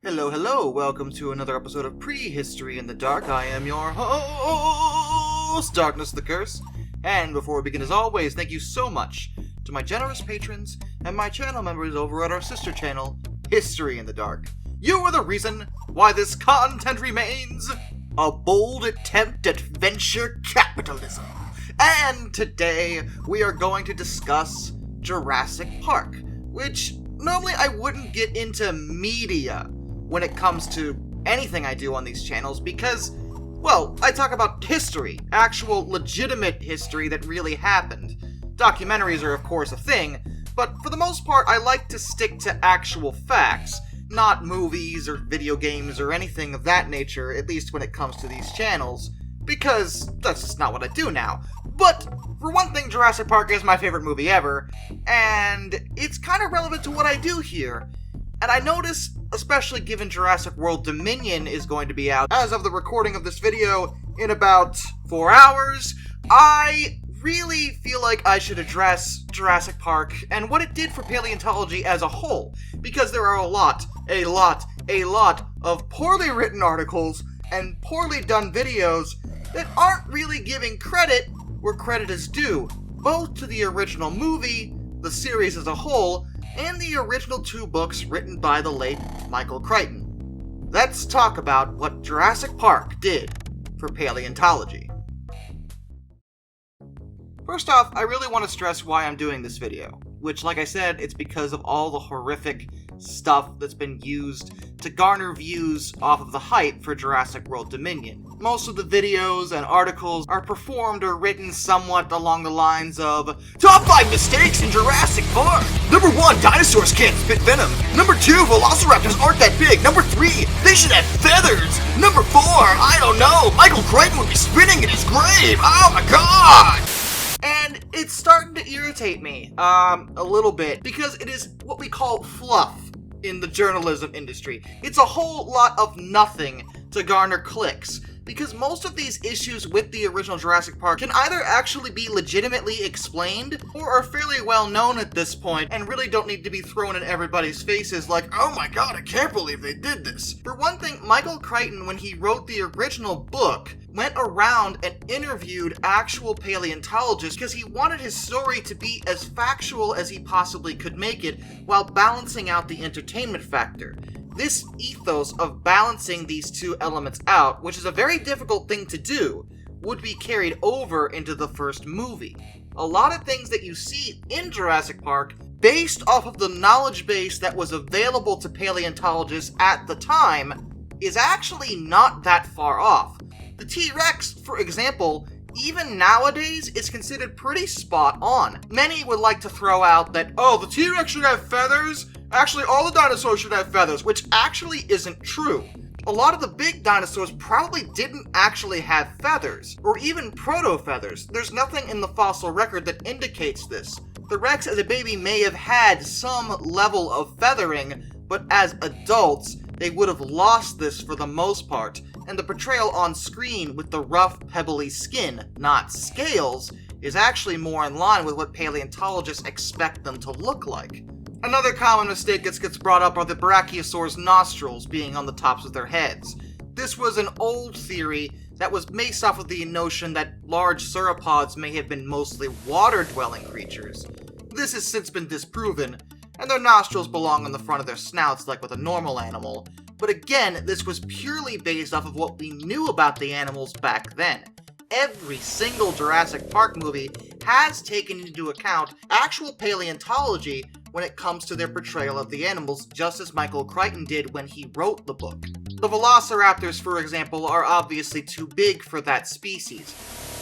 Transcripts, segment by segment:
Hello, hello, welcome to another episode of Prehistory in the Dark. I am your host, Darkness the Curse. And before we begin, as always, thank you so much to my generous patrons and my channel members over at our sister channel, History in the Dark. You are the reason why this content remains a bold attempt at venture capitalism. And today, we are going to discuss Jurassic Park, which normally I wouldn't get into media when it comes to anything I do on these channels because, well, I talk about history, actual legitimate history that really happened. Documentaries are of course a thing, but for the most part I like to stick to actual facts, not movies or video games or anything of that nature, at least when it comes to these channels, because that's just not what I do now. But, for one thing, Jurassic Park is my favorite movie ever, and it's kind of relevant to what I do here. And I noticed, especially given Jurassic World Dominion is going to be out as of the recording of this video in about 4 hours, I really feel like I should address Jurassic Park and what it did for paleontology as a whole, because there are a lot of poorly written articles and poorly done videos that aren't really giving credit where credit is due, both to the original movie, the series as a whole, and the original 2 books written by the late Michael Crichton. Let's talk about what Jurassic Park did for paleontology. First off, I really want to stress why I'm doing this video, which, like I said, it's because of all the horrific stuff that's been used to garner views off of the hype for Jurassic World Dominion. Most of the videos and articles are performed or written somewhat along the lines of Top 5 mistakes in Jurassic Park! Number 1, dinosaurs can't spit venom. Number 2, velociraptors aren't that big. Number 3, they should have feathers. Number 4, I don't know, Michael Crichton would be spinning in his grave. Oh my god! And it's starting to irritate me, a little bit, because it is what we call fluff in the journalism industry. It's a whole lot of nothing to garner clicks, because most of these issues with the original Jurassic Park can either actually be legitimately explained, or are fairly well known at this point, and really don't need to be thrown in everybody's faces like, oh my god, I can't believe they did this. For one thing, Michael Crichton, when he wrote the original book, went around and interviewed actual paleontologists because he wanted his story to be as factual as he possibly could make it while balancing out the entertainment factor. This ethos of balancing these two elements out, which is a very difficult thing to do, would be carried over into the first movie. A lot of things that you see in Jurassic Park, based off of the knowledge base that was available to paleontologists at the time, is actually not that far off. The T-Rex, for example, even nowadays is considered pretty spot on. Many would like to throw out that, oh, the T-Rex should have feathers? Actually, all the dinosaurs should have feathers, which actually isn't true. A lot of the big dinosaurs probably didn't actually have feathers, or even proto-feathers. There's nothing in the fossil record that indicates this. The Rex as a baby may have had some level of feathering, but as adults, they would have lost this for the most part, and the portrayal on screen with the rough, pebbly skin, not scales, is actually more in line with what paleontologists expect them to look like. Another common mistake that gets brought up are the brachiosaurs' nostrils being on the tops of their heads. This was an old theory that was based off of the notion that large sauropods may have been mostly water-dwelling creatures. This has since been disproven, and their nostrils belong on the front of their snouts like with a normal animal. But again, this was purely based off of what we knew about the animals back then. Every single Jurassic Park movie has taken into account actual paleontology when it comes to their portrayal of the animals, just as Michael Crichton did when he wrote the book. The velociraptors, for example, are obviously too big for that species.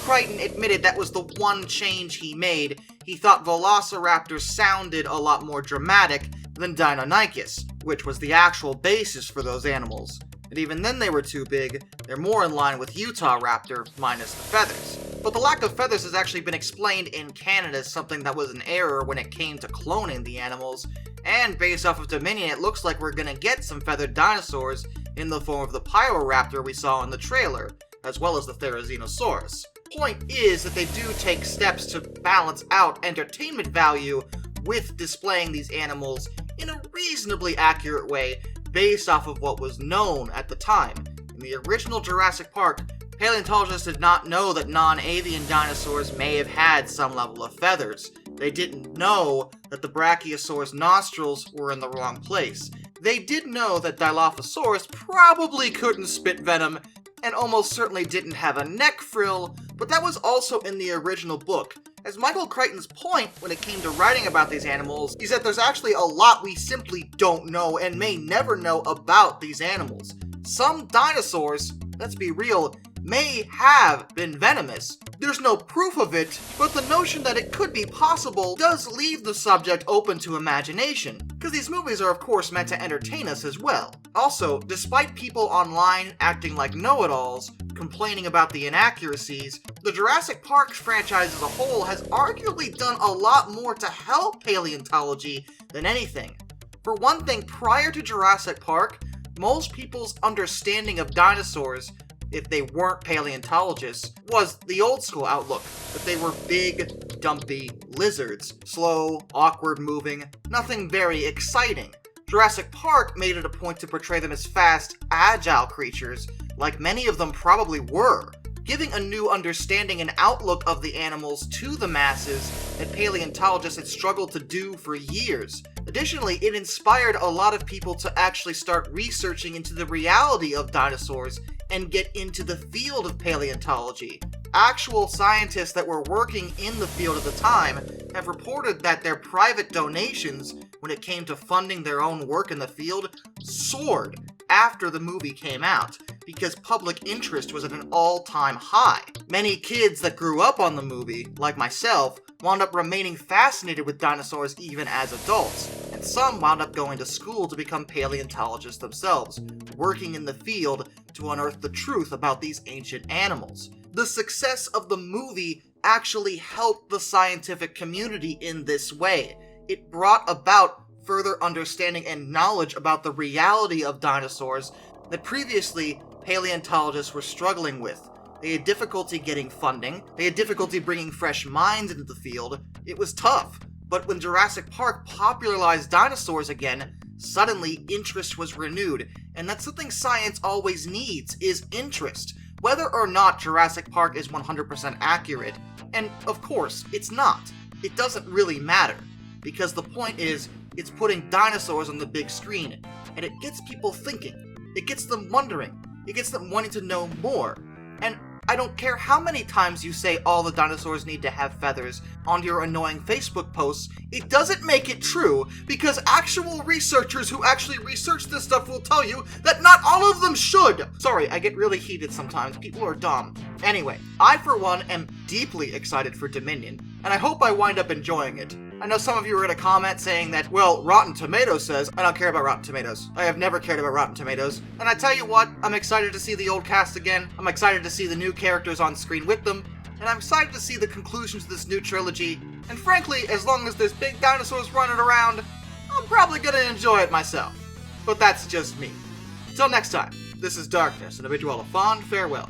Crichton admitted that was the one change he made. He thought velociraptors sounded a lot more dramatic than Deinonychus, which was the actual basis for those animals. And even then they were too big. They're more in line with Utah raptor, minus the feathers. But the lack of feathers has actually been explained in Canada as something that was an error when it came to cloning the animals, and based off of Dominion, it looks like we're gonna get some feathered dinosaurs in the form of the Pyroraptor we saw in the trailer, as well as the Therizinosaurus. Point is that they do take steps to balance out entertainment value with displaying these animals in a reasonably accurate way based off of what was known at the time. In the original Jurassic Park, paleontologists did not know that non-avian dinosaurs may have had some level of feathers. They didn't know that the Brachiosaurus nostrils were in the wrong place. They did know that Dilophosaurus probably couldn't spit venom, and almost certainly didn't have a neck frill, but that was also in the original book. As Michael Crichton's point when it came to writing about these animals is that there's actually a lot we simply don't know and may never know about these animals. Some dinosaurs, let's be real, may have been venomous. There's no proof of it, but the notion that it could be possible does leave the subject open to imagination, because these movies are of course meant to entertain us as well. Also, despite people online acting like know-it-alls, complaining about the inaccuracies, the Jurassic Park franchise as a whole has arguably done a lot more to help paleontology than anything. For one thing, prior to Jurassic Park, most people's understanding of dinosaurs, if they weren't paleontologists, was the old school outlook, that they were big, dumpy lizards, slow, awkward moving, nothing very exciting. Jurassic Park made it a point to portray them as fast, agile creatures, like many of them probably were, giving a new understanding and outlook of the animals to the masses that paleontologists had struggled to do for years. Additionally, it inspired a lot of people to actually start researching into the reality of dinosaurs and get into the field of paleontology. Actual scientists that were working in the field at the time have reported that their private donations, when it came to funding their own work in the field, soared after the movie came out, because public interest was at an all-time high. Many kids that grew up on the movie, like myself, wound up remaining fascinated with dinosaurs even as adults, and some wound up going to school to become paleontologists themselves, working in the field to unearth the truth about these ancient animals. The success of the movie actually helped the scientific community in this way. It brought about further understanding and knowledge about the reality of dinosaurs that previously paleontologists were struggling with. They had difficulty getting funding, they had difficulty bringing fresh minds into the field. It was tough, but when Jurassic Park popularized dinosaurs again, suddenly interest was renewed, and that's something science always needs, is interest. Whether or not Jurassic Park is 100% accurate, and of course, it's not. It doesn't really matter, because the point is, it's putting dinosaurs on the big screen, and it gets people thinking. It gets them wondering. It gets them wanting to know more. And I don't care how many times you say all the dinosaurs need to have feathers on your annoying Facebook posts, it doesn't make it true, because actual researchers who actually research this stuff will tell you that not all of them should! Sorry, I get really heated sometimes. People are dumb. Anyway, I for one am deeply excited for Dominion, and I hope I wind up enjoying it. I know some of you are going to comment saying that, well, Rotten Tomatoes says, I don't care about Rotten Tomatoes. I have never cared about Rotten Tomatoes. And I tell you what, I'm excited to see the old cast again, I'm excited to see the new characters on screen with them, and I'm excited to see the conclusion to this new trilogy, and frankly, as long as there's big dinosaurs running around, I'm probably going to enjoy it myself. But that's just me. Till next time, this is Darkness, and I bid you all a fond farewell.